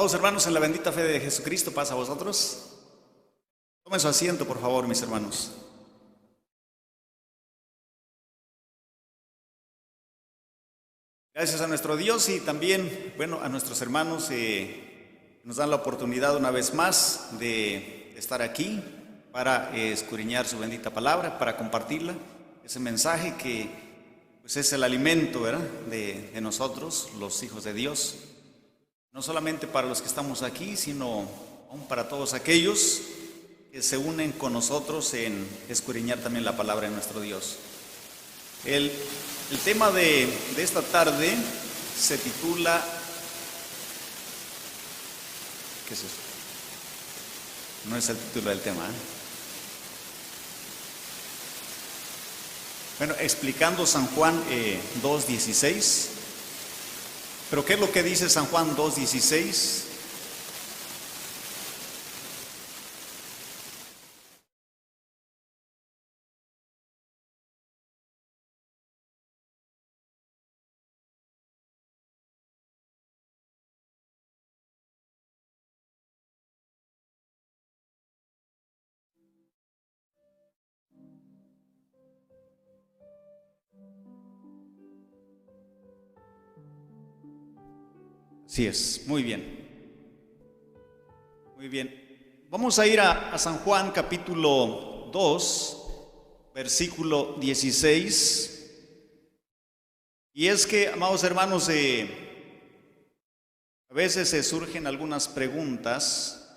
Amados hermanos, en la bendita fe de Jesucristo, paz a vosotros. Tomen su asiento, por favor, mis hermanos. Gracias a nuestro Dios y también, a nuestros hermanos nos dan la oportunidad una vez más de estar aquí para escudriñar su bendita palabra, para compartirla, ese mensaje que pues es el alimento, ¿verdad?, de nosotros, los hijos de Dios. No solamente para los que estamos aquí, sino aún para todos aquellos que se unen con nosotros en escudriñar también la palabra de nuestro Dios. El tema de esta tarde se titula... ¿Qué es eso? No es el título del tema, explicando San Juan 2:16. Pero ¿qué es lo que dice San Juan 2:16? Así es, muy bien. Muy bien. Vamos a ir a San Juan capítulo 2, versículo 16. Y es que, amados hermanos, a veces se surgen algunas preguntas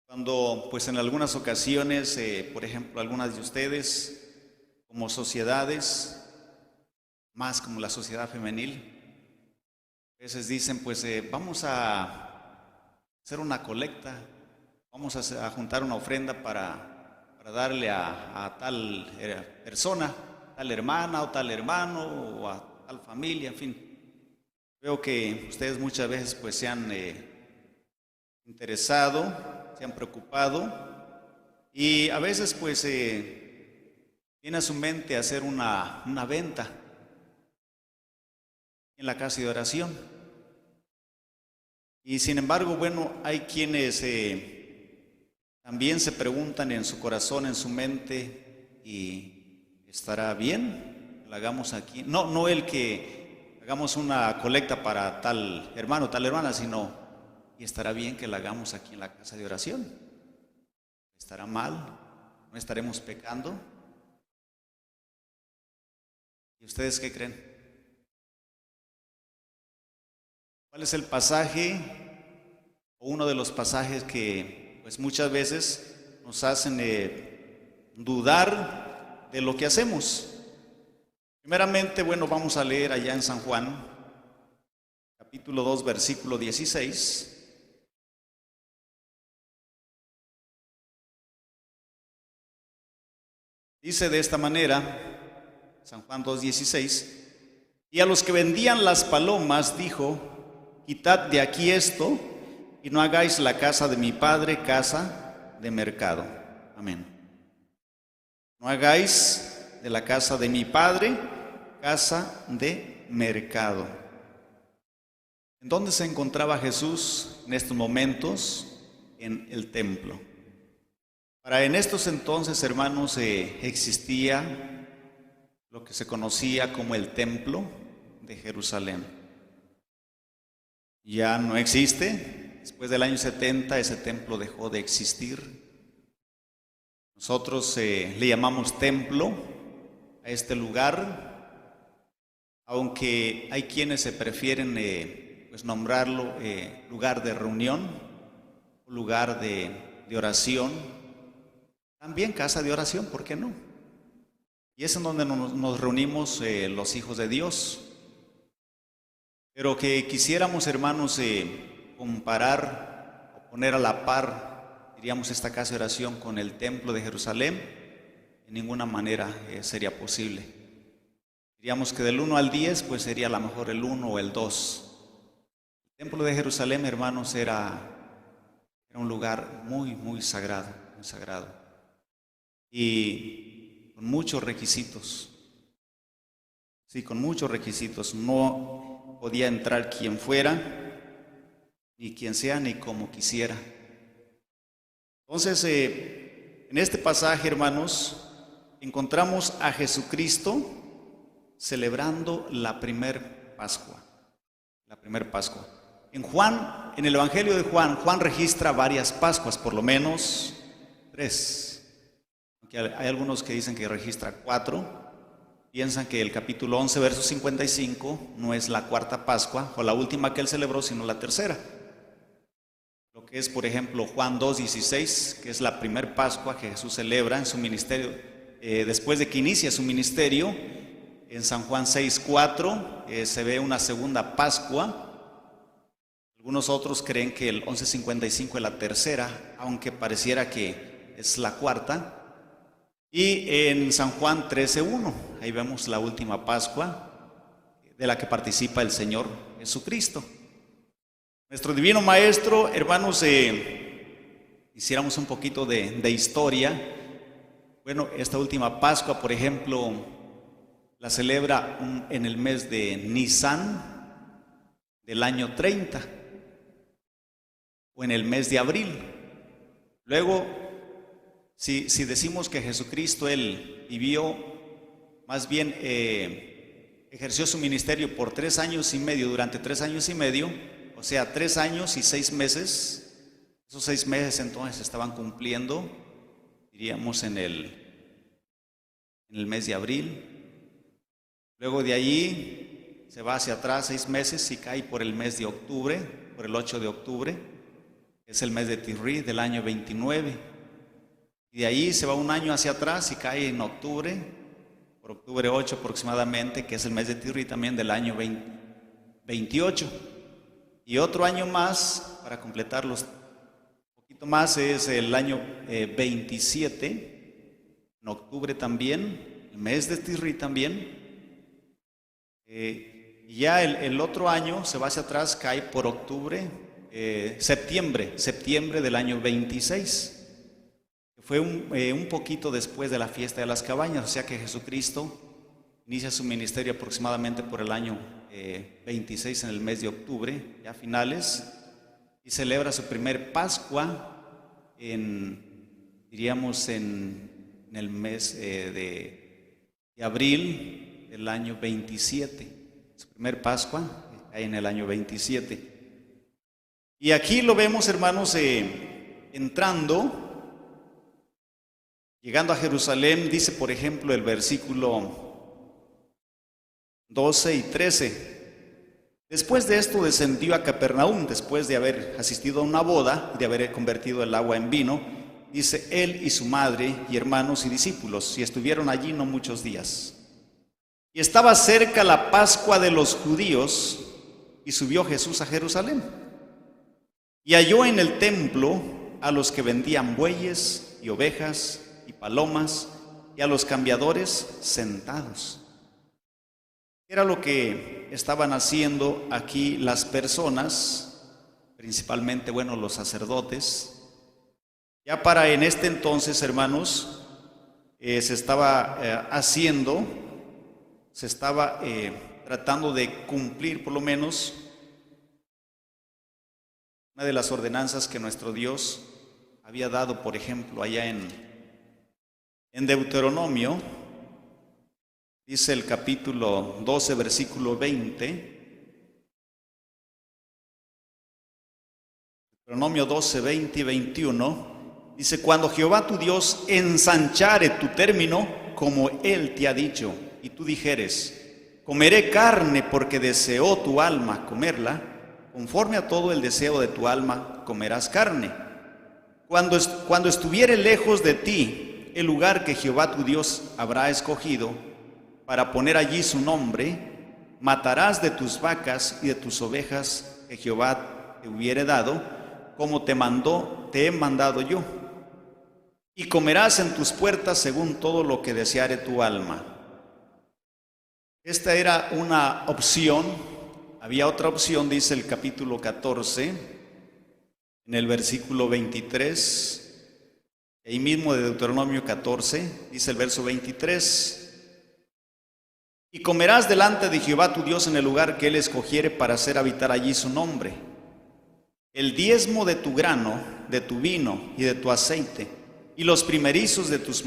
cuando, pues en algunas ocasiones, por ejemplo, algunas de ustedes, como sociedades, más como la sociedad femenil, a veces dicen, pues vamos a hacer una colecta, vamos a juntar una ofrenda para darle a tal persona, tal hermana o tal hermano o a tal familia, en fin. Veo que ustedes muchas veces pues se han interesado, se han preocupado y a veces pues viene a su mente hacer una venta en la casa de oración. Y sin embargo, hay quienes también se preguntan en su corazón, en su mente, ¿y estará bien que la hagamos aquí? No el que hagamos una colecta para tal hermano, tal hermana, sino, ¿y estará bien que la hagamos aquí en la casa de oración? ¿Estará mal? ¿No estaremos pecando? ¿Y ustedes qué creen? ¿Cuál es el pasaje o uno de los pasajes que pues muchas veces nos hacen dudar de lo que hacemos? Primeramente, vamos a leer allá en San Juan, capítulo 2, versículo 16. Dice de esta manera, San Juan 2:16, y a los que vendían las palomas dijo: quitad de aquí esto, y no hagáis la casa de mi padre casa de mercado. Amén. No hagáis de la casa de mi padre casa de mercado. ¿En dónde se encontraba Jesús en estos momentos? En el templo. En estos entonces, hermanos, existía lo que se conocía como el templo de Jerusalén. Ya no existe. Después del año 70 ese templo dejó de existir. Nosotros le llamamos templo a este lugar, aunque hay quienes se prefieren nombrarlo lugar de reunión, lugar de oración, también casa de oración, ¿por qué no? Y es en donde nos reunimos los hijos de Dios. Pero que quisiéramos, hermanos, comparar o poner a la par, diríamos, esta casa de oración con el templo de Jerusalén, en ninguna manera sería posible. Diríamos que del 1 al 10, pues sería a lo mejor el 1 o el 2. El templo de Jerusalén, hermanos, era un lugar muy, muy sagrado, muy sagrado. Y con muchos requisitos. Sí, con muchos requisitos. No podía entrar quien fuera, ni quien sea, ni como quisiera. Entonces, en este pasaje, hermanos, encontramos a Jesucristo celebrando la primer Pascua. La primer Pascua. En el Evangelio de Juan, Juan registra varias Pascuas, por lo menos 3. Aunque hay algunos que dicen que registra 4. Piensan que el capítulo 11, verso 55, no es la cuarta Pascua o la última que él celebró, sino la tercera. Lo que es, por ejemplo, Juan 2:16, que es la primer Pascua que Jesús celebra en su ministerio, después de que inicia su ministerio. En San Juan 6:4 se ve una segunda Pascua. Algunos otros creen que el 11:55 es la tercera, aunque pareciera que es la cuarta. Y en San Juan 13:1, ahí vemos la última Pascua de la que participa el Señor Jesucristo. Nuestro divino Maestro, hermanos, hiciéramos un poquito de historia. Bueno, esta última Pascua, por ejemplo, la celebra en el mes de Nisan del año 30 o en el mes de abril. Luego, si decimos que Jesucristo, Él vivió, más bien ejerció su ministerio por 3 años y medio, durante 3 años y medio, o sea, 3 años y 6 meses, esos 6 meses entonces estaban cumpliendo, diríamos, en el mes de abril. Luego de allí se va hacia atrás 6 meses y cae por el mes de octubre, por el 8 de octubre, que es el mes de Tirri del año 29. Y de ahí se va un año hacia atrás y cae en octubre, por octubre 8 aproximadamente, que es el mes de Tirri también del año 28. Y otro año más, para completarlos un poquito más, es el año 27, en octubre también, el mes de Tirri también. Y ya el otro año se va hacia atrás, cae por octubre, septiembre del año 26. Fue un poquito después de la fiesta de las cabañas, o sea que Jesucristo inicia su ministerio aproximadamente por el año 26, en el mes de octubre, ya finales, y celebra su primer Pascua diríamos en el mes de abril del año 27. Su primer Pascua en el año 27. Y aquí lo vemos, hermanos, llegando a Jerusalén. Dice, por ejemplo, el versículo 12 y 13. Después de esto descendió a Capernaum, después de haber asistido a una boda y de haber convertido el agua en vino. Dice, él y su madre y hermanos y discípulos, y estuvieron allí no muchos días. Y estaba cerca la Pascua de los judíos, y subió Jesús a Jerusalén. Y halló en el templo a los que vendían bueyes y ovejas y palomas, y a los cambiadores sentados. Era lo que estaban haciendo aquí las personas, principalmente, bueno, los sacerdotes. Ya para en este entonces, hermanos, se estaba tratando de cumplir por lo menos una de las ordenanzas que nuestro Dios había dado, por ejemplo, allá en Deuteronomio. Dice el capítulo 12, versículo 20. Deuteronomio 12, 20 y 21. Dice, cuando Jehová tu Dios ensanchare tu término, como Él te ha dicho, y tú dijeres, comeré carne porque deseó tu alma comerla, conforme a todo el deseo de tu alma comerás carne. Cuando estuviere lejos de ti el lugar que Jehová tu Dios habrá escogido para poner allí su nombre, matarás de tus vacas y de tus ovejas que Jehová te hubiere dado, como te he mandado yo. Y comerás en tus puertas según todo lo que deseare tu alma. Esta era una opción. Había otra opción, dice el capítulo 14, en el versículo 23. Ahí mismo de Deuteronomio 14, dice el verso 23. Y comerás delante de Jehová tu Dios en el lugar que Él escogiere para hacer habitar allí su nombre. el diezmo de tu grano, de tu vino y de tu aceite, y los primerizos de tus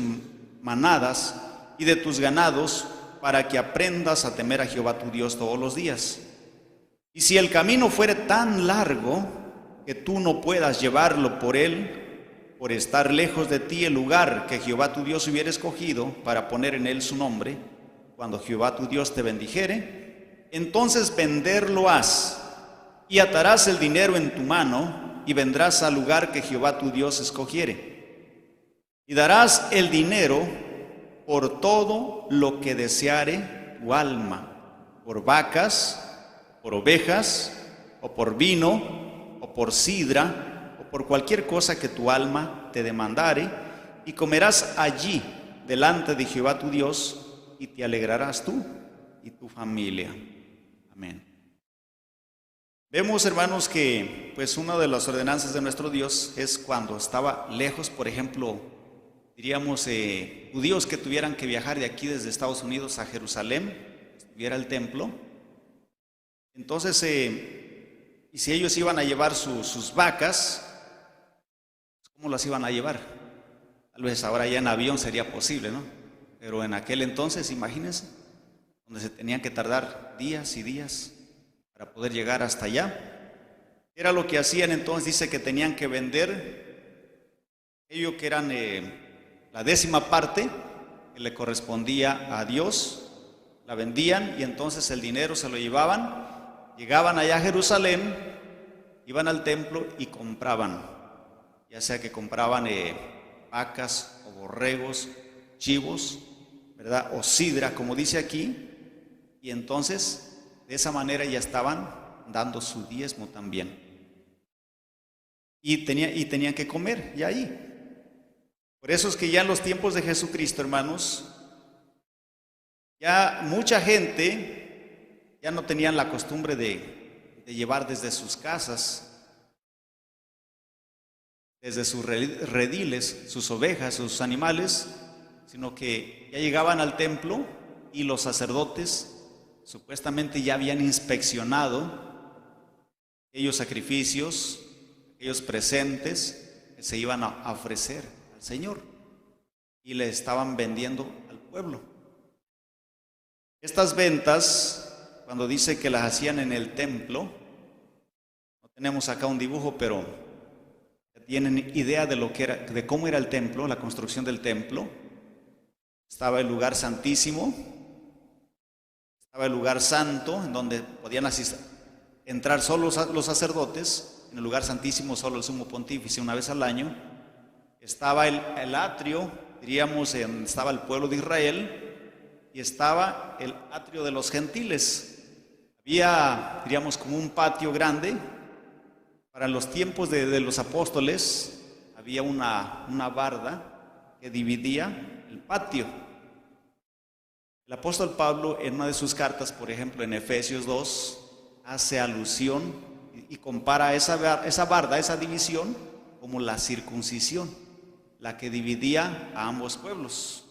manadas y de tus ganados, para que aprendas a temer a Jehová tu Dios todos los días. Y si el camino fuere tan largo que tú no puedas llevarlo por él, por estar lejos de ti el lugar que Jehová tu Dios hubiera escogido para poner en él su nombre, cuando Jehová tu Dios te bendijere, entonces venderlo has, y atarás el dinero en tu mano, y vendrás al lugar que Jehová tu Dios escogiere. Y darás el dinero por todo lo que deseare tu alma, por vacas, por ovejas, o por vino, o por sidra, o por cualquier cosa que tu alma te demandare, y comerás allí delante de Jehová tu Dios, y te alegrarás tú y tu familia. Amén. Vemos, hermanos, que pues una de las ordenanzas de nuestro Dios es cuando estaba lejos, por ejemplo, diríamos judíos que tuvieran que viajar de aquí desde Estados Unidos a Jerusalén, estuviera el templo. Entonces, y si ellos iban a llevar sus vacas, ¿cómo las iban a llevar? Tal vez ahora ya en avión sería posible, ¿no? Pero en aquel entonces, imagínense, donde se tenían que tardar días y días para poder llegar hasta allá. Era lo que hacían entonces, dice que tenían que vender ello que eran la 10ª parte que le correspondía a Dios, la vendían y entonces el dinero se lo llevaban, llegaban allá a Jerusalén, iban al templo y compraban, ya sea que compraban vacas o borregos, chivos, ¿verdad? O sidra, como dice aquí, y entonces de esa manera ya estaban dando su diezmo también. Y tenían que comer ya ahí. Por eso es que ya en los tiempos de Jesucristo, hermanos, ya mucha gente ya no tenían la costumbre de llevar desde sus casas, desde sus rediles, sus ovejas, sus animales, sino que ya llegaban al templo y los sacerdotes supuestamente ya habían inspeccionado aquellos sacrificios, aquellos presentes que se iban a ofrecer al Señor y le estaban vendiendo al pueblo. Estas ventas, cuando dice que las hacían en el templo, no tenemos acá un dibujo, pero tienen idea de lo que era, de cómo era el templo, la construcción del templo. Estaba el lugar santísimo, estaba el lugar santo, en donde podían entrar solo los sacerdotes, en el lugar santísimo solo el sumo pontífice una vez al año. Estaba el atrio, diríamos, estaba el pueblo de Israel, y estaba el atrio de los gentiles. Había, diríamos, como un patio grande. Para los tiempos de los apóstoles había una barda que dividía el patio. El apóstol Pablo, en una de sus cartas, por ejemplo en Efesios 2, hace alusión y compara esa barda, esa división, como la circuncisión, la que dividía a ambos pueblos.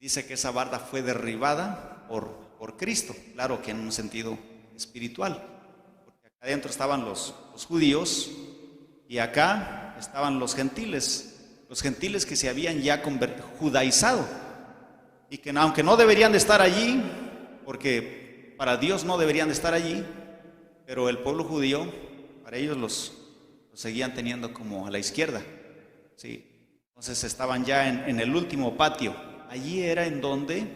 Dice que esa barda fue derribada por Cristo, claro que en un sentido espiritual, porque acá adentro estaban los judíos y acá estaban los gentiles que se habían ya judaizado y que aunque no deberían de estar allí, porque para Dios no deberían de estar allí, pero el pueblo judío, para ellos los seguían teniendo como a la izquierda, ¿sí? Entonces estaban ya en el último patio. Allí era en donde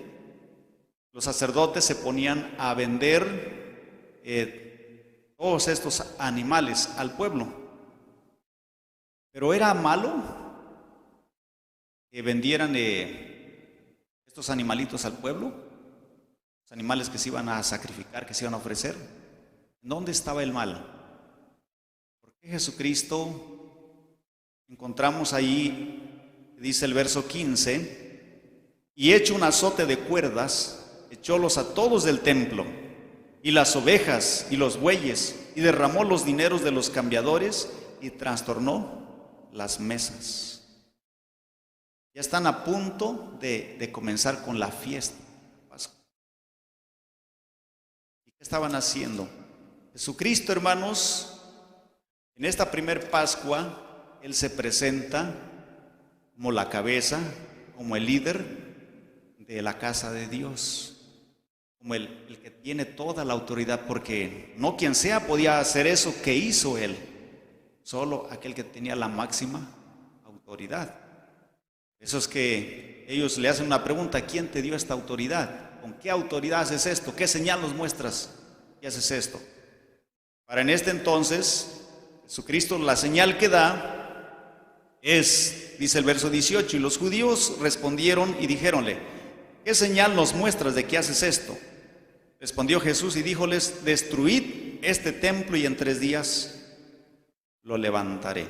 los sacerdotes se ponían a vender todos estos animales al pueblo. Pero era malo que vendieran estos animalitos al pueblo, los animales que se iban a sacrificar, que se iban a ofrecer. ¿Dónde estaba el mal? Porque Jesucristo, encontramos ahí, dice el verso 15, y hecho un azote de cuerdas, echólos a todos del templo, y las ovejas y los bueyes, y derramó los dineros de los cambiadores, y trastornó las mesas. Ya están a punto de comenzar con la fiesta de Pascua. ¿Y qué estaban haciendo? Jesucristo, hermanos, En esta primer Pascua, Él se presenta como la cabeza, como el líder de la casa de Dios, como el que tiene toda la autoridad, porque no quien sea podía hacer eso que hizo Él, solo aquel que tenía la máxima autoridad. Eso es que ellos le hacen una pregunta: ¿quién te dio esta autoridad? ¿Con qué autoridad haces esto? ¿Qué señal nos muestras que haces esto? Para en este entonces, Jesucristo, la señal que da es, dice el verso 18, y los judíos respondieron y dijéronle: ¿qué señal nos muestras de que haces esto? Respondió Jesús y díjoles: destruid este templo y en 3 días lo levantaré.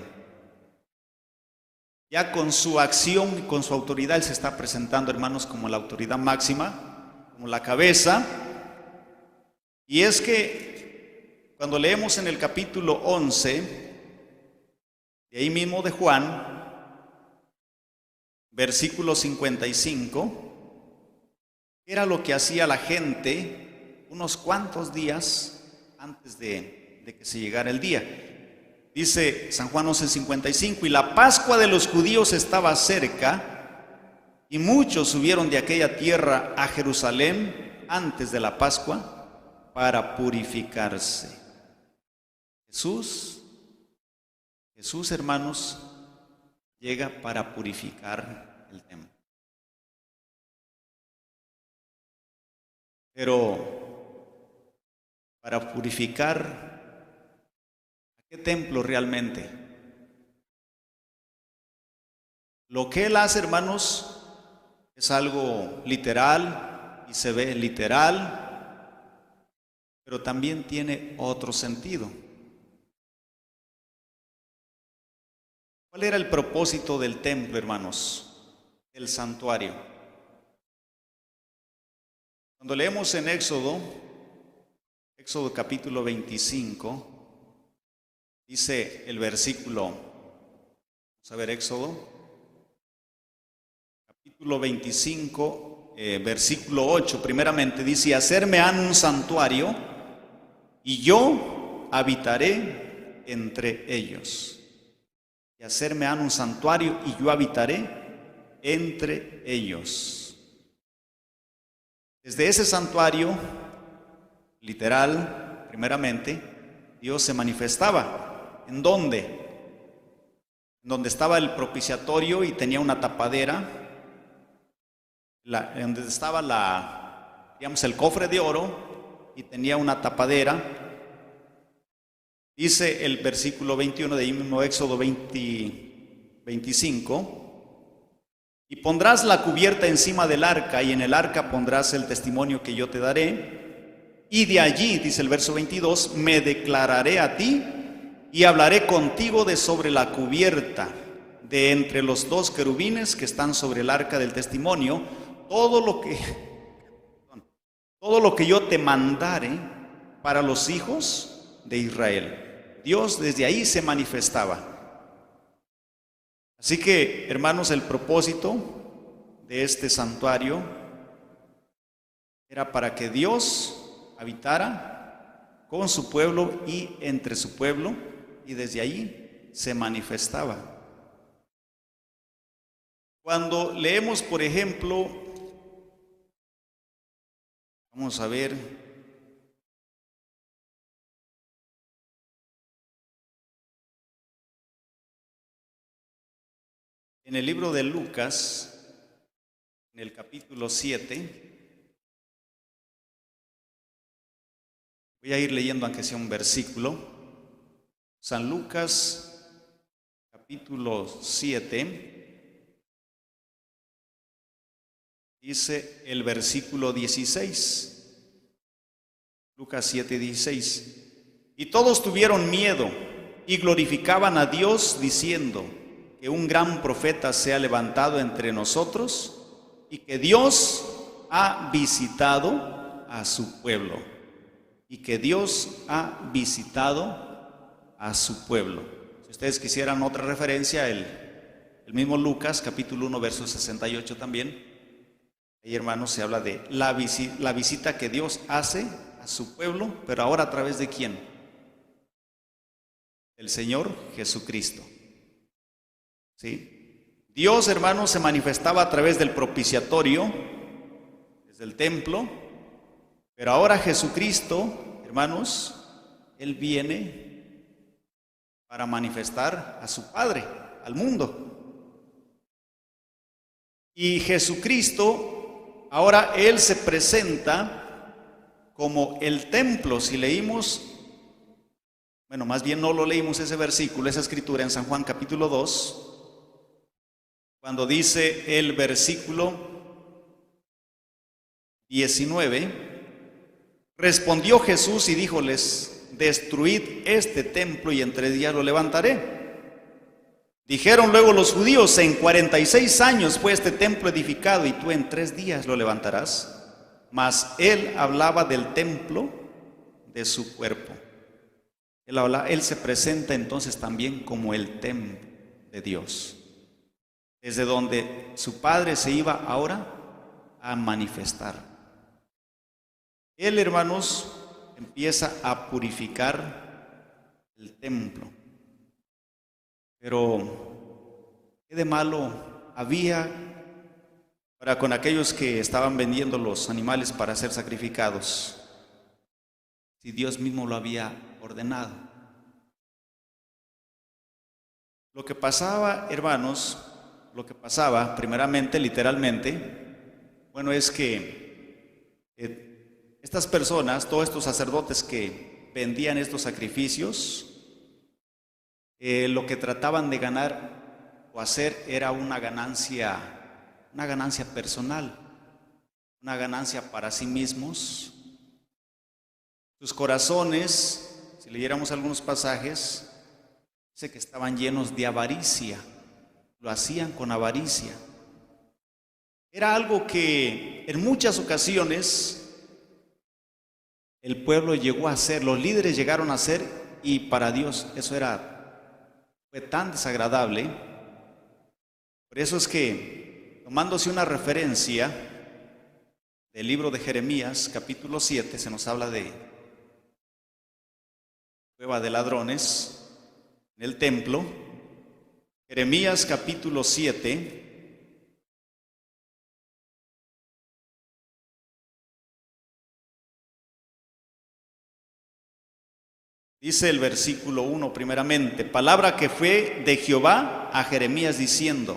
Ya con su acción y con su autoridad, Él se está presentando, hermanos, como la autoridad máxima, como la cabeza. Y es que cuando leemos en el capítulo 11, de ahí mismo de Juan, versículo 55, era lo que hacía la gente unos cuantos días antes de que se llegara el día. Dice San Juan 11:55, y la Pascua de los judíos estaba cerca, y muchos subieron de aquella tierra a Jerusalén antes de la Pascua para purificarse. Jesús, hermanos, llega para purificar el templo. Pero para purificar, ¿qué templo realmente? Lo que Él hace, hermanos, es algo literal y se ve literal, pero también tiene otro sentido. ¿Cuál era el propósito del templo, hermanos? El santuario. Cuando leemos en Éxodo capítulo 25, dice el versículo, vamos a ver Éxodo, capítulo 25, versículo 8, primeramente dice: hacerme han un santuario y yo habitaré entre ellos. Y hacerme han un santuario y yo habitaré entre ellos. Desde ese santuario, literal, primeramente, Dios se manifestaba. ¿En dónde? En donde estaba el propiciatorio y tenía una tapadera, en donde estaba el cofre de oro y tenía una tapadera. Dice el versículo 21 de ahí mismo, Éxodo 25, y pondrás la cubierta encima del arca, y en el arca pondrás el testimonio que yo te daré, y de allí, dice el verso 22, me declararé a ti y hablaré contigo de sobre la cubierta, de entre los 2 querubines que están sobre el arca del testimonio, todo lo que yo te mandare para los hijos de Israel. Dios desde ahí se manifestaba. Así que, hermanos, el propósito de este santuario era para que Dios habitara con su pueblo y entre su pueblo, y desde allí se manifestaba. Cuando leemos, por ejemplo, vamos a ver, en el libro de Lucas, en el capítulo 7, voy a ir leyendo aunque sea un versículo. San Lucas, capítulo 7, dice el versículo 16. Lucas 7, 16. Y todos tuvieron miedo y glorificaban a Dios diciendo: que un gran profeta se ha levantado entre nosotros y que Dios ha visitado a su pueblo. Y que Dios ha visitado a su pueblo. Si ustedes quisieran otra referencia, el mismo Lucas, capítulo 1, verso 68 también. Ahí, hermanos, se habla de la visita que Dios hace a su pueblo, pero ahora a través de ¿quién? del Señor Jesucristo. ¿Sí? Dios, hermanos, se manifestaba a través del propiciatorio, desde el templo, pero ahora Jesucristo, hermanos, Él viene para manifestar a su Padre, al mundo. Y Jesucristo, ahora Él se presenta como el templo. Si leímos, bueno, más bien no lo leímos ese versículo, esa escritura en San Juan capítulo 2, cuando dice el versículo 19, respondió Jesús y díjoles: destruid este templo y en 3 días lo levantaré. Dijeron luego los judíos: en 46 años fue este templo edificado y tú en 3 días lo levantarás. Mas él hablaba del templo de su cuerpo. Él se presenta entonces también como el templo de Dios, desde donde su Padre se iba ahora a manifestar. Él, hermanos, empieza a purificar el templo. Pero ¿qué de malo había para con aquellos que estaban vendiendo los animales para ser sacrificados, si Dios mismo lo había ordenado? Lo que pasaba, hermanos, lo que pasaba primeramente, literalmente, bueno, es que estas personas, todos estos sacerdotes que vendían estos sacrificios, lo que trataban de ganar o hacer era una ganancia personal, una ganancia para sí mismos. Sus corazones, si leyéramos algunos pasajes, dice que estaban llenos de avaricia, lo hacían con avaricia. Era algo que en muchas ocasiones el pueblo llegó a hacer, los líderes llegaron a hacer, y para Dios eso fue tan desagradable. Por eso es que, tomándose una referencia del libro de Jeremías, capítulo 7, se nos habla de cueva de ladrones en el templo. Jeremías capítulo 7, dice el versículo 1 primeramente: palabra que fue de Jehová a Jeremías diciendo: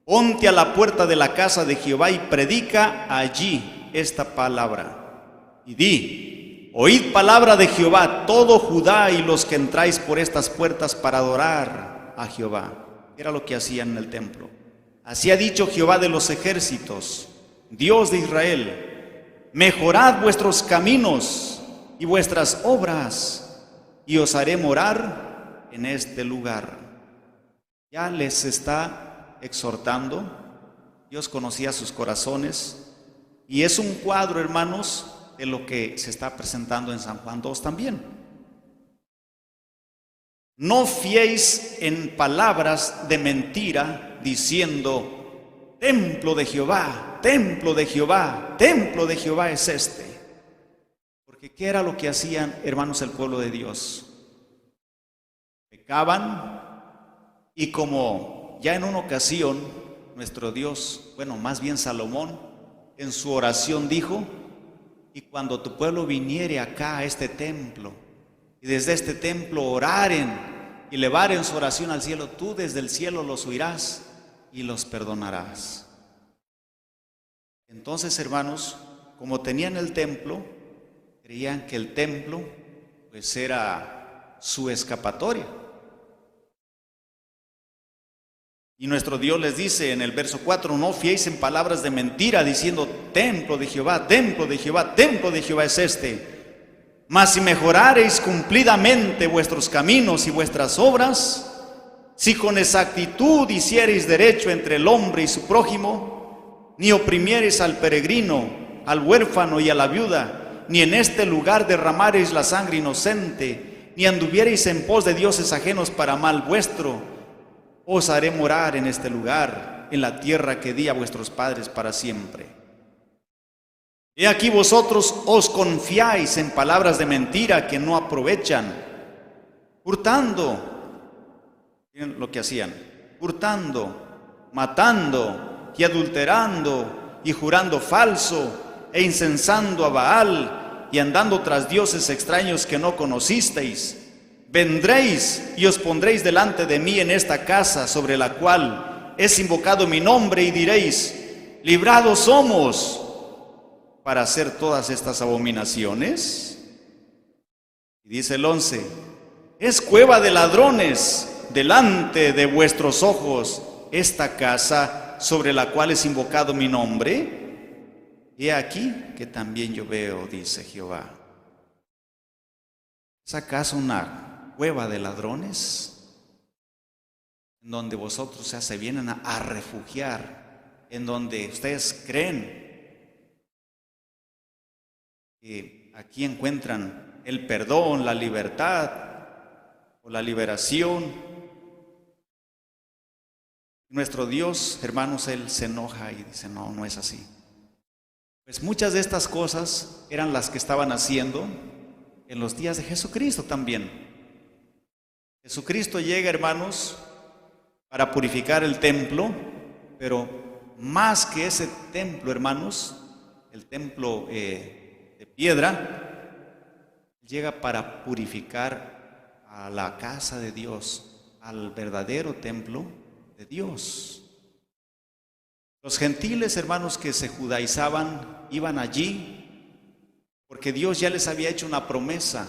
ponte a la puerta de la casa de Jehová y predica allí esta palabra. Y di: oíd palabra de Jehová, todo Judá y los que entráis por estas puertas para adorar a Jehová. Era lo que hacían en el templo. Así ha dicho Jehová de los ejércitos, Dios de Israel: mejorad vuestros caminos y vuestras obras, y os haré morar en este lugar. Ya les está exhortando. Dios conocía sus corazones, y es un cuadro, hermanos, de lo que se está presentando en San Juan 2 también. No fiéis en palabras de mentira, diciendo: templo de Jehová, templo de Jehová, templo de Jehová es este. Porque ¿qué era lo que hacían, hermanos, el pueblo de Dios? Pecaban, y como ya en una ocasión nuestro Dios, bueno, más bien Salomón, en su oración dijo: y cuando tu pueblo viniere acá a este templo, y desde este templo oraren y levaren su oración al cielo, tú desde el cielo los oirás y los perdonarás. Entonces, hermanos, como tenían el templo, creían que el templo pues era su escapatoria. Y nuestro Dios les dice en el verso 4: no fiéis en palabras de mentira, diciendo: templo de Jehová, templo de Jehová, templo de Jehová es este. Mas si mejorareis cumplidamente vuestros caminos y vuestras obras, si con exactitud hiciereis derecho entre el hombre y su prójimo, ni oprimiereis al peregrino, al huérfano y a la viuda, ni en este lugar derramareis la sangre inocente, ni anduviereis en pos de dioses ajenos para mal vuestro, os haré morar en este lugar, en la tierra que di a vuestros padres para siempre. He aquí vosotros os confiáis en palabras de mentira que no aprovechan, hurtando. Miren lo que hacían: hurtando, matando y adulterando y jurando falso e incensando a Baal y andando tras dioses extraños que no conocisteis. Vendréis y os pondréis delante de mí en esta casa sobre la cual es invocado mi nombre y diréis: librados somos para hacer todas estas abominaciones. Y dice el 11: es cueva de ladrones delante de vuestros ojos esta casa sobre la cual es invocado mi nombre. He aquí que también yo veo, dice Jehová. ¿Es acaso una cueva de ladrones en donde vosotros se vienen a refugiar, en donde ustedes creen que aquí encuentran el perdón, la libertad o la liberación? Nuestro Dios, hermanos, Él se enoja y dice: no, no es así. Pues muchas de estas cosas eran las que estaban haciendo en los días de Jesucristo también. Jesucristo llega, hermanos, para purificar el templo, pero más que ese templo, hermanos, el templo de piedra, llega para purificar a la casa de Dios, al verdadero templo de Dios. Los gentiles, hermanos, que se judaizaban, iban allí porque Dios ya les había hecho una promesa.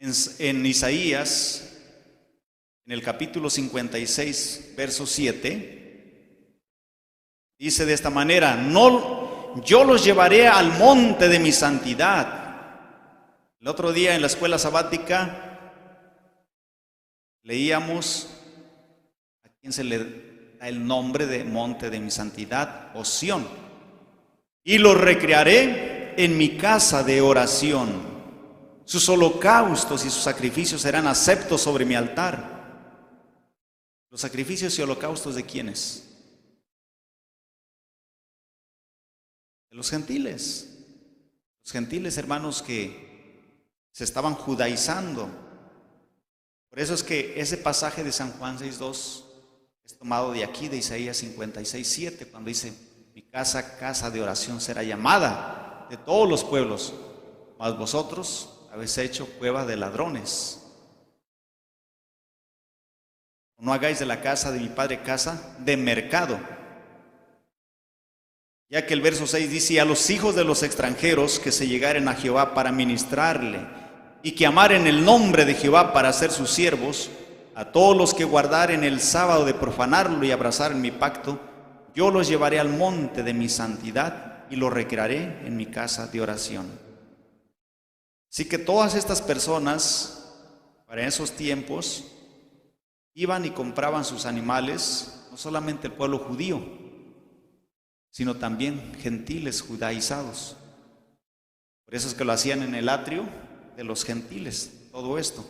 En Isaías, en el capítulo 56, verso 7, dice de esta manera: no, yo los llevaré al monte de mi santidad. El otro día en la escuela sabática leíamos a quién se le da el nombre de monte de mi santidad, o Sión. Y los recrearé en mi casa de oración. Sus holocaustos y sus sacrificios serán aceptos sobre mi altar. ¿Los sacrificios y holocaustos de quiénes? De los gentiles. Los gentiles, hermanos, que se estaban judaizando. Por eso es que ese pasaje de San Juan 6:2 es tomado de aquí, de Isaías 56:7, cuando dice: mi casa, casa de oración será llamada de todos los pueblos, mas vosotros habéis hecho cueva de ladrones. No hagáis de la casa de mi padre casa de mercado. Ya que el verso 6 dice: y a los hijos de los extranjeros que se llegaren a Jehová para ministrarle, y que amaren el nombre de Jehová para ser sus siervos, a todos los que guardaren el sábado de profanarlo y abrazaren mi pacto, yo los llevaré al monte de mi santidad y los recrearé en mi casa de oración. Así que todas estas personas, para esos tiempos, iban y compraban sus animales, no solamente el pueblo judío, sino también gentiles judaizados. Por eso es que lo hacían en el atrio de los gentiles, todo esto.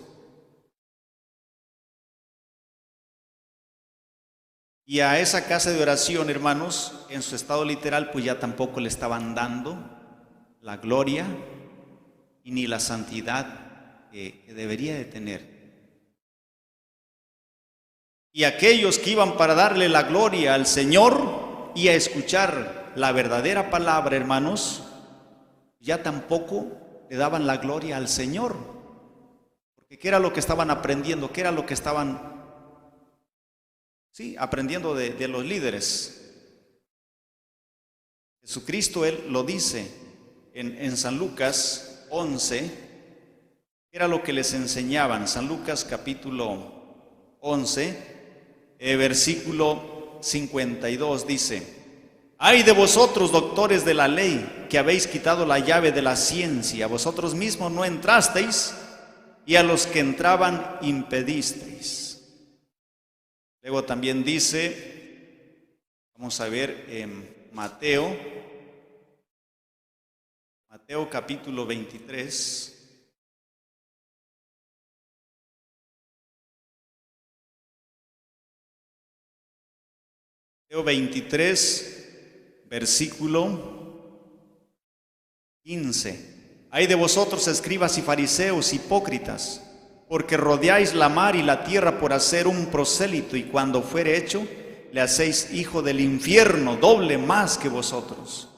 Y a esa casa de oración, hermanos, en su estado literal, pues ya tampoco le estaban dando la gloria y ni la santidad que debería de tener. Y aquellos que iban para darle la gloria al Señor y a escuchar la verdadera palabra, hermanos, ya tampoco le daban la gloria al Señor. Porque ¿qué era lo que estaban aprendiendo? ¿Qué era lo que estaban aprendiendo de los líderes? Jesucristo, Él lo dice en San Lucas 11, era lo que les enseñaban. San Lucas capítulo 11, versículo 52 dice: ay de vosotros, doctores de la ley, que habéis quitado la llave de la ciencia, vosotros mismos no entrasteis, y a los que entraban impedisteis. Luego también dice, vamos a ver en Mateo capítulo 23. Mateo 23, versículo 15. Ay de vosotros, escribas y fariseos, hipócritas, porque rodeáis la mar y la tierra por hacer un prosélito, y cuando fuere hecho, le hacéis hijo del infierno, doble más que vosotros.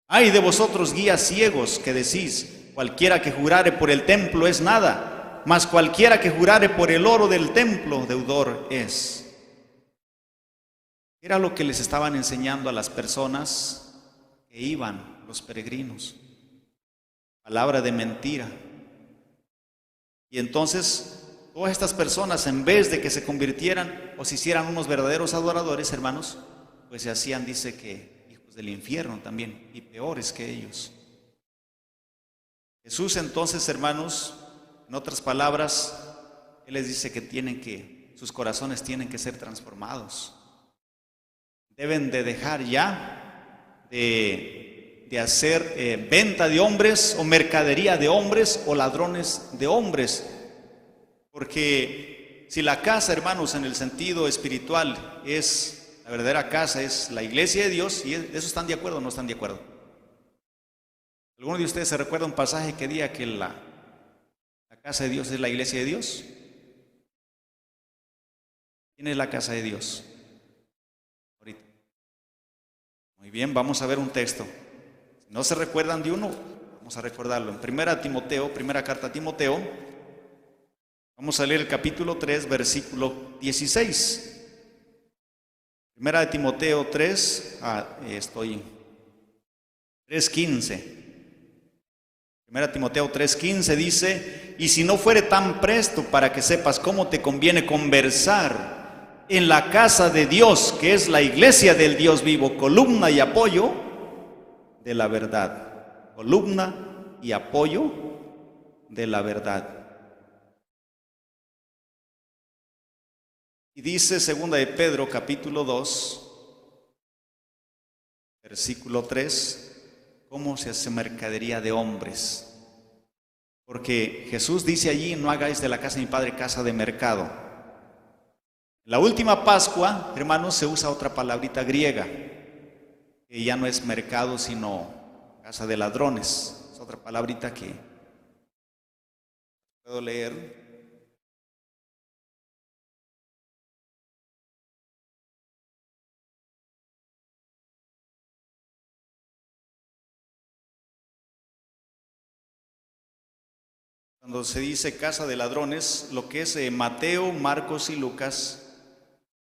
Ay de vosotros, guías ciegos, que decís, cualquiera que jurare por el templo es nada, mas cualquiera que jurare por el oro del templo, deudor es. Era lo que les estaban enseñando a las personas que iban, los peregrinos. Palabra de mentira. Y entonces, todas estas personas, en vez de que se convirtieran o se hicieran unos verdaderos adoradores, hermanos, pues se hacían, dice que, hijos del infierno también, y peores que ellos. Jesús entonces, hermanos, en otras palabras, Él les dice que sus corazones tienen que ser transformados. Deben de dejar ya de hacer venta de hombres o mercadería de hombres o ladrones de hombres. Porque si la casa, hermanos, en el sentido espiritual es, la verdadera casa es la iglesia de Dios, ¿y de eso están de acuerdo o no están de acuerdo? ¿Alguno de ustedes se recuerda un pasaje que diga que la casa de Dios es la iglesia de Dios? ¿Quién es la casa de Dios? Ahorita. Muy bien, vamos a ver un texto. Si no se recuerdan de uno, vamos a recordarlo. En primera carta a Timoteo, vamos a leer el capítulo 3, versículo 16. Primera de Timoteo 3, 3:15. Primera Timoteo 3:15 dice: y si no fuere tan presto para que sepas cómo te conviene conversar en la casa de Dios, que es la iglesia del Dios vivo, columna y apoyo de la verdad. Columna y apoyo de la verdad. Y dice segunda de Pedro, capítulo 2, versículo 3, cómo se hace mercadería de hombres. Porque Jesús dice allí: no hagáis de la casa de mi Padre casa de mercado. La última Pascua, hermanos, se usa otra palabrita griega, que ya no es mercado, sino casa de ladrones. Es otra palabrita que puedo leer. Cuando se dice casa de ladrones, lo que es Mateo, Marcos y Lucas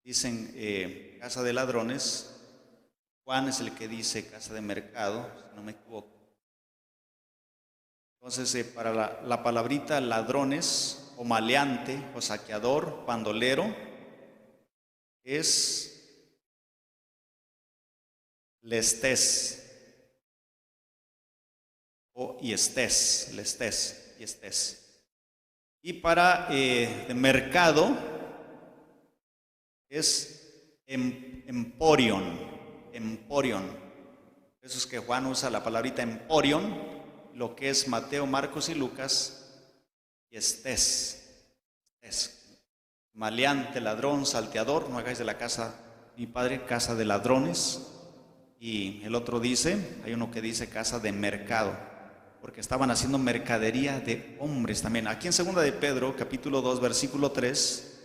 dicen casa de ladrones. Juan es el que dice casa de mercado, si no me equivoco. Entonces, para la palabrita ladrones o maleante o saqueador, pandolero, es lestés o lestés. Y para de mercado es emporion. Eso es que Juan usa la palabrita emporion, lo que es Mateo, Marcos y Lucas, y estés. Maleante, ladrón, salteador, no hagáis de la casa de mi Padre casa de ladrones. Y el otro dice, hay uno que dice casa de mercado, porque estaban haciendo mercadería de hombres también. Aquí en segunda de Pedro, capítulo 2, versículo 3,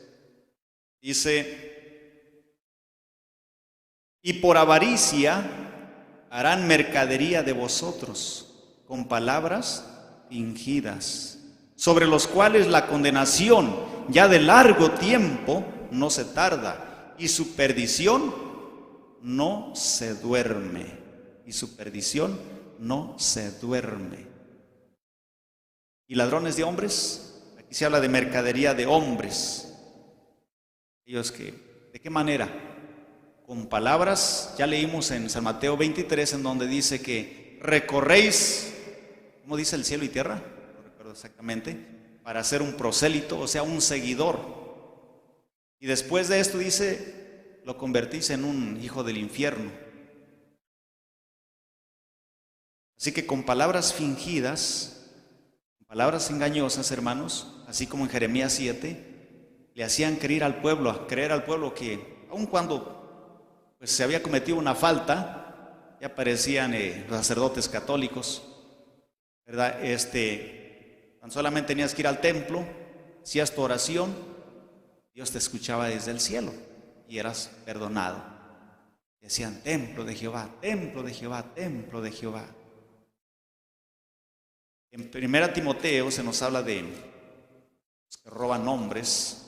dice: y por avaricia harán mercadería de vosotros con palabras fingidas, sobre los cuales la condenación ya de largo tiempo no se tarda, y su perdición no se duerme. ¿Y ladrones de hombres? Aquí se habla de mercadería de hombres. Ellos que, ¿de qué manera? Con palabras. Ya leímos en San Mateo 23, en donde dice que recorréis, ¿cómo dice? El cielo y tierra, no recuerdo exactamente, para hacer un prosélito, o sea, un seguidor. Y después de esto dice, lo convertís en un hijo del infierno. Así que con palabras fingidas, con palabras engañosas, hermanos, así como en Jeremías 7, le hacían creer al pueblo que aun cuando pues se había cometido una falta, ya aparecían los sacerdotes católicos ¿verdad? Tan solamente tenías que ir al templo, hacías tu oración, Dios te escuchaba desde el cielo y eras perdonado. Decían, templo de Jehová, templo de Jehová, templo de Jehová. En 1 Timoteo se nos habla de los que roban hombres.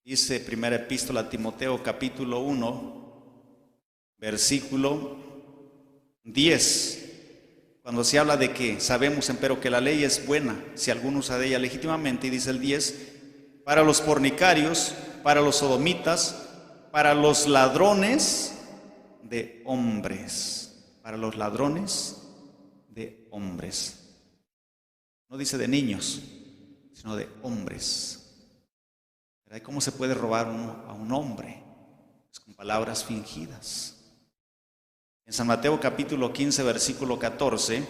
Dice primera epístola a Timoteo capítulo 1, versículo 10. Cuando se habla de que sabemos, empero, que la ley es buena, si alguno usa de ella legítimamente, y dice el 10, para los fornicarios, para los sodomitas, para los ladrones de hombres, para los ladrones de hombres. No dice de niños, sino de hombres. ¿Cómo se puede robar a un hombre? Pues con palabras fingidas. En San Mateo capítulo 15, versículo 14, el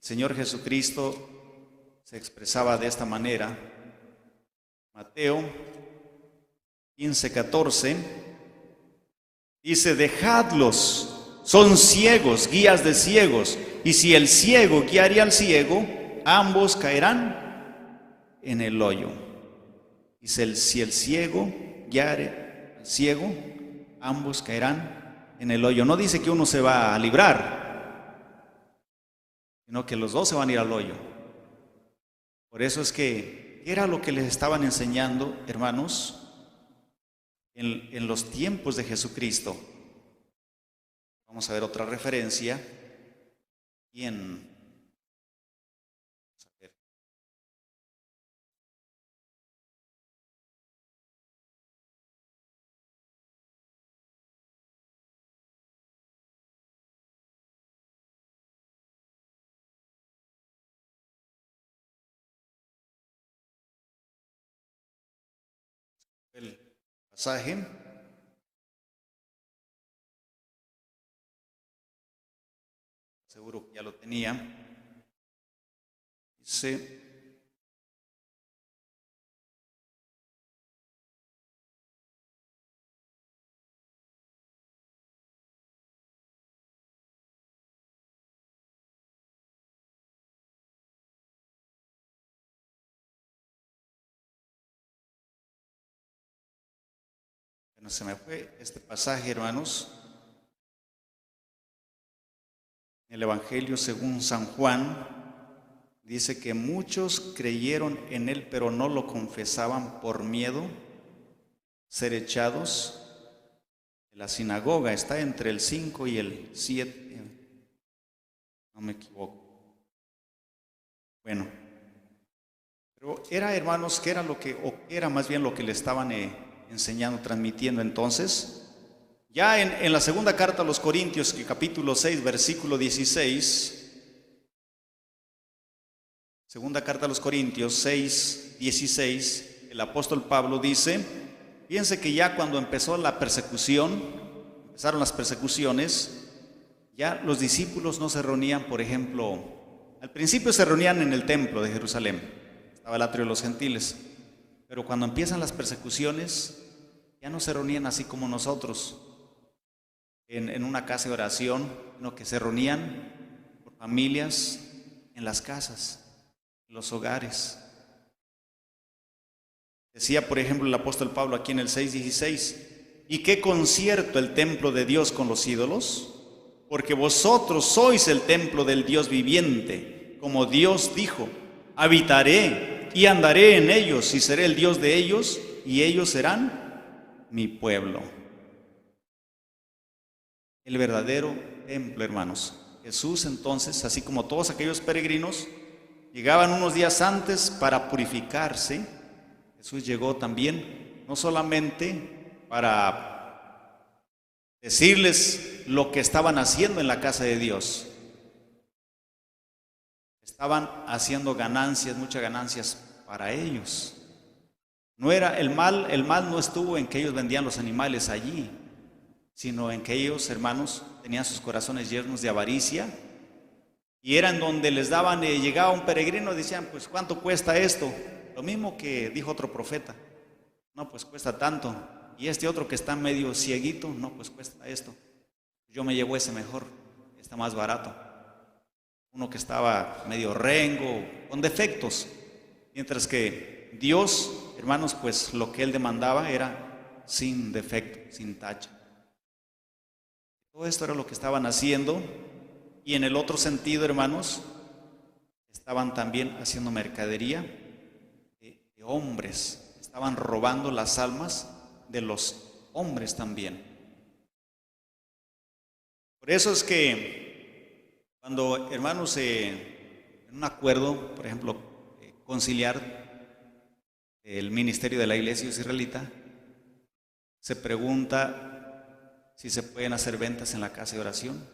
Señor Jesucristo se expresaba de esta manera. Mateo 15, 14, dice, dejadlos, son ciegos, guías de ciegos, y si el ciego guiaría al ciego, ambos caerán en el hoyo. Dice, si el ciego guiare al ciego, ambos caerán en el hoyo. No dice que uno se va a librar, sino que los dos se van a ir al hoyo. Por eso es que, ¿qué era lo que les estaban enseñando, hermanos, en los tiempos de Jesucristo? Vamos a ver otra referencia. Y el pasaje, seguro que ya lo tenía, dice, no se me fue este pasaje, hermanos. El Evangelio según San Juan dice que muchos creyeron en él, pero no lo confesaban por miedo ser echados de la sinagoga. Está entre el 5 y el 7, no me equivoco. Bueno, pero era, hermanos, que era era más bien lo que le estaban enseñando, transmitiendo entonces. Ya en la segunda carta a los Corintios, capítulo 6, versículo 16, segunda carta a los Corintios 6, 16, el apóstol Pablo dice, fíjense que ya cuando empezaron las persecuciones, ya los discípulos no se reunían, por ejemplo, al principio se reunían en el templo de Jerusalén, estaba el atrio de los gentiles, pero cuando empiezan las persecuciones, ya no se reunían así como nosotros, en una casa de oración, sino que se reunían por familias en las casas, en los hogares. Decía, por ejemplo, el apóstol Pablo aquí en el 6:16, ¿y qué concierto el templo de Dios con los ídolos? Porque vosotros sois el templo del Dios viviente, como Dios dijo, habitaré y andaré en ellos, y seré el Dios de ellos, y ellos serán mi pueblo. El verdadero templo, hermanos. Jesús entonces, así como todos aquellos peregrinos, llegaban unos días antes para purificarse. Jesús llegó también, no solamente para decirles lo que estaban haciendo en la casa de Dios. Estaban haciendo ganancias, muchas ganancias para ellos. No era el mal no estuvo en que ellos vendían los animales allí, sino en que ellos, hermanos, tenían sus corazones llenos de avaricia, y era en donde les daban, llegaba un peregrino y decían, pues ¿cuánto cuesta esto? Lo mismo que dijo otro profeta, no, pues cuesta tanto, y este otro que está medio cieguito, no, pues cuesta esto, yo me llevo ese mejor. está más barato. Uno que estaba medio rengo, con defectos. Mientras que Dios, hermanos, pues lo que Él demandaba era sin defecto, sin tacha. Todo esto era lo que estaban haciendo. Y en el otro sentido, hermanos, estaban también haciendo mercadería de hombres. Estaban robando las almas de los hombres también. Por eso es que cuando, hermanos, en un acuerdo, por ejemplo, conciliar el ministerio de la iglesia israelita, se pregunta si se pueden hacer ventas en la casa de oración,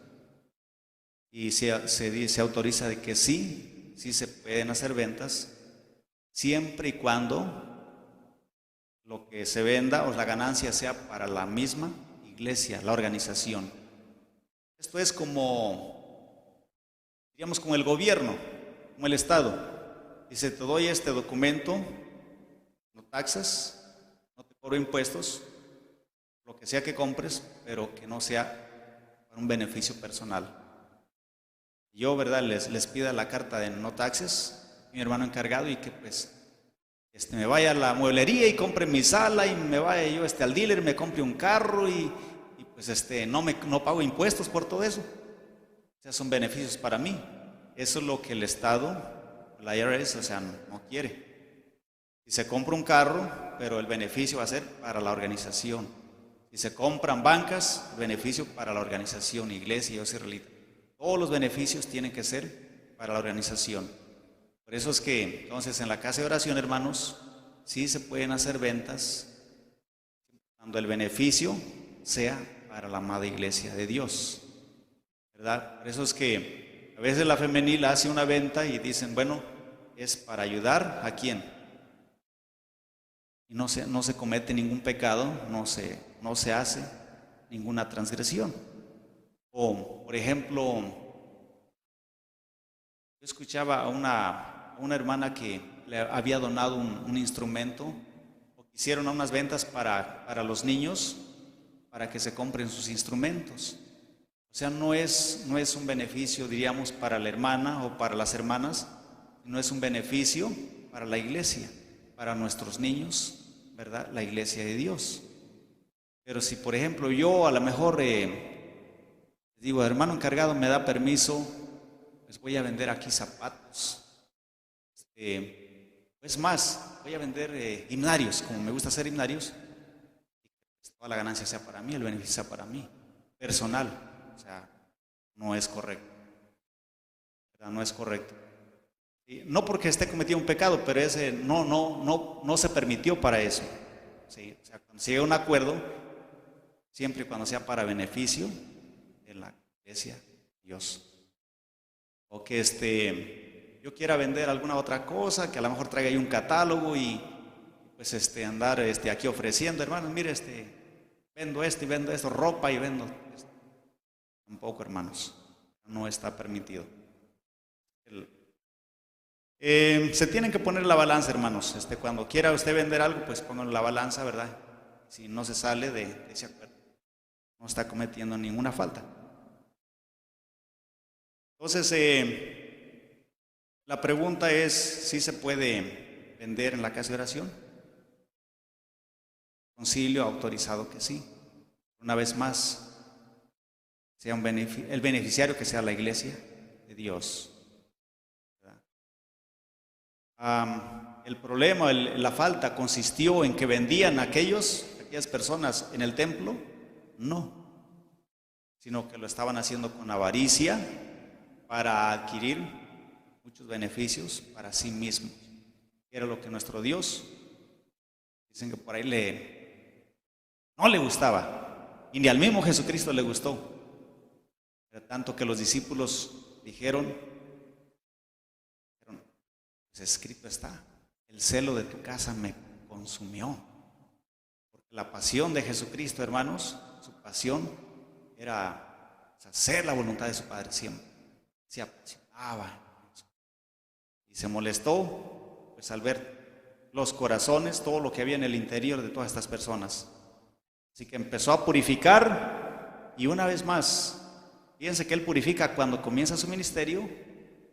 y se autoriza de que sí se pueden hacer ventas, siempre y cuando lo que se venda o la ganancia sea para la misma iglesia, la organización. Esto es como, digamos, como el gobierno, como el Estado. Dice, te doy este documento, no taxas, no te cobro impuestos, lo que sea que compres, pero que no sea para un beneficio personal. Yo, ¿verdad?, les pida la carta de no taxes, mi hermano encargado, y que pues me vaya a la mueblería y compre mi sala, y me vaya yo al dealer, me compre un carro, y pues no pago impuestos por todo eso. O sea, son beneficios para mí. Eso es lo que el Estado, la IRS, no quiere. Si se compra un carro, pero el beneficio va a ser para la organización. Si se compran bancas, beneficio para la organización, iglesia o israelita. Todos los beneficios tienen que ser para la organización. Por eso es que, entonces, en la casa de oración, hermanos, sí se pueden hacer ventas cuando el beneficio sea para la amada iglesia de Dios, ¿verdad? Por eso es que a veces la femenil hace una venta y dicen, bueno, es para ayudar ¿a quién? Y no se comete ningún pecado, no se hace ninguna transgresión. O, por ejemplo, yo escuchaba a una hermana que le había donado un instrumento, o hicieron unas ventas para los niños, para que se compren sus instrumentos. O sea, no es un beneficio, diríamos, para la hermana o para las hermanas, no es un beneficio para la iglesia, para nuestros niños, ¿verdad?, la iglesia de Dios. Pero si, por ejemplo, yo a lo mejor digo, hermano encargado, me da permiso, pues voy a vender aquí zapatos. Es más, voy a vender himnarios, como me gusta hacer himnarios, y que toda la ganancia sea para mí, el beneficio sea para mí, personal. O sea, no es correcto. ¿Verdad? No es correcto. Y no porque esté cometiendo un pecado, pero ese no se permitió para eso. ¿Sí? O sea, cuando se llega a un acuerdo, siempre y cuando sea para beneficio de la iglesia, Dios. O que yo quiera vender alguna otra cosa, que a lo mejor traiga ahí un catálogo y pues andar aquí ofreciendo, hermanos, mire, vendo esto y vendo esto, ropa y vendo esto. Tampoco, hermanos, no está permitido. Se tienen que poner la balanza, hermanos. Cuando quiera usted vender algo, pues pongan la balanza, ¿verdad? Si no se sale de ese acuerdo, no está cometiendo ninguna falta. Entonces, la pregunta es si se puede vender en la casa de oración. El concilio ha autorizado que sí. Una vez más, sea el beneficiario que sea la iglesia de Dios. El problema, la falta consistió en que vendían aquellas personas en el templo, no, sino que lo estaban haciendo con avaricia para adquirir muchos beneficios para sí mismos. Era lo que nuestro Dios, dicen que por ahí no le gustaba, y ni al mismo Jesucristo le gustó. Era tanto que los discípulos dijeron, pues escrito está, el celo de tu casa me consumió. Porque la pasión de Jesucristo, hermanos, su pasión era hacer la voluntad de su Padre siempre. Se apasionaba y se molestó pues al ver los corazones, todo lo que había en el interior de todas estas personas. Así que empezó a purificar, y una vez más Fíjense que Él purifica cuando comienza su ministerio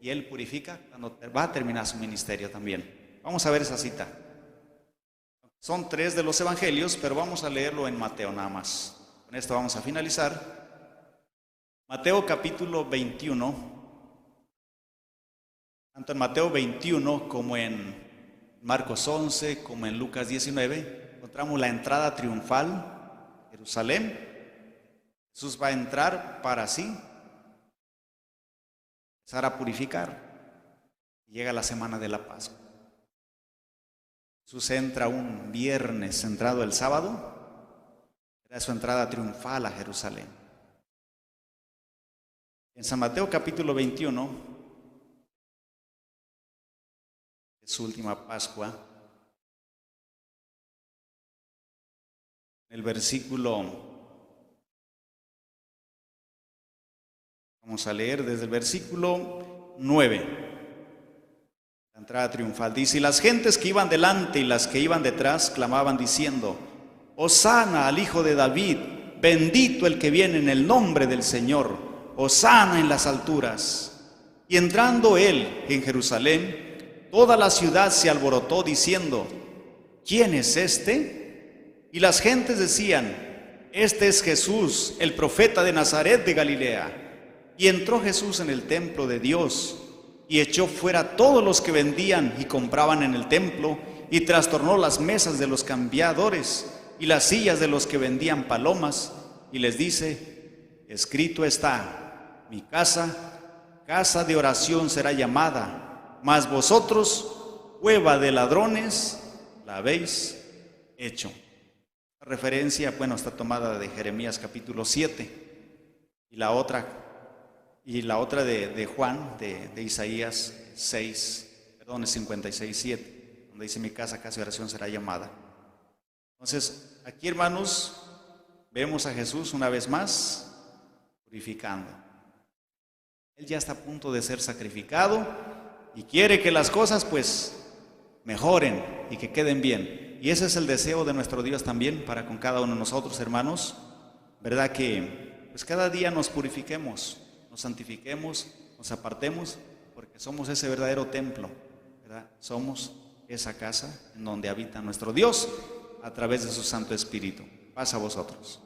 y Él purifica cuando va a terminar su ministerio también. Vamos a ver esa cita. Son 3 de los evangelios, pero vamos a leerlo en Mateo nada más. Con esto vamos a finalizar. Mateo capítulo 21. Tanto en Mateo 21 como en Marcos 11, como en Lucas 19, encontramos la entrada triunfal a Jerusalén. Jesús va a entrar para así empezar a purificar. Llega la semana de la Pascua. Jesús entra un viernes, entrado el sábado, era su entrada triunfal a Jerusalén. En San Mateo capítulo 21, es su última Pascua, el versículo, vamos a leer desde el versículo 9. La entrada triunfal dice: y las gentes que iban delante y las que iban detrás clamaban diciendo: Hosana al Hijo de David, bendito el que viene en el nombre del Señor, Hosana en las alturas. Y entrando él en Jerusalén, toda la ciudad se alborotó diciendo: ¿quién es este? Y las gentes decían: este es Jesús, el profeta de Nazaret de Galilea. Y entró Jesús en el templo de Dios y echó fuera todos los que vendían y compraban en el templo, y trastornó las mesas de los cambiadores y las sillas de los que vendían palomas, y les dice: escrito está, mi casa, casa de oración será llamada, mas vosotros, cueva de ladrones, la habéis hecho. La referencia, bueno, está tomada de Jeremías capítulo 7, y la otra de Juan, de Isaías 56, 7, donde dice: mi casa de oración será llamada. Entonces, aquí, hermanos, vemos a Jesús una vez más purificando. Él ya está a punto de ser sacrificado y quiere que las cosas pues mejoren y que queden bien. Y ese es el deseo de nuestro Dios también para con cada uno de nosotros, hermanos, ¿verdad? Que pues cada día nos purifiquemos, nos santifiquemos, nos apartemos, porque somos ese verdadero templo, ¿verdad? Somos esa casa en donde habita nuestro Dios a través de su Santo Espíritu. Paz a vosotros.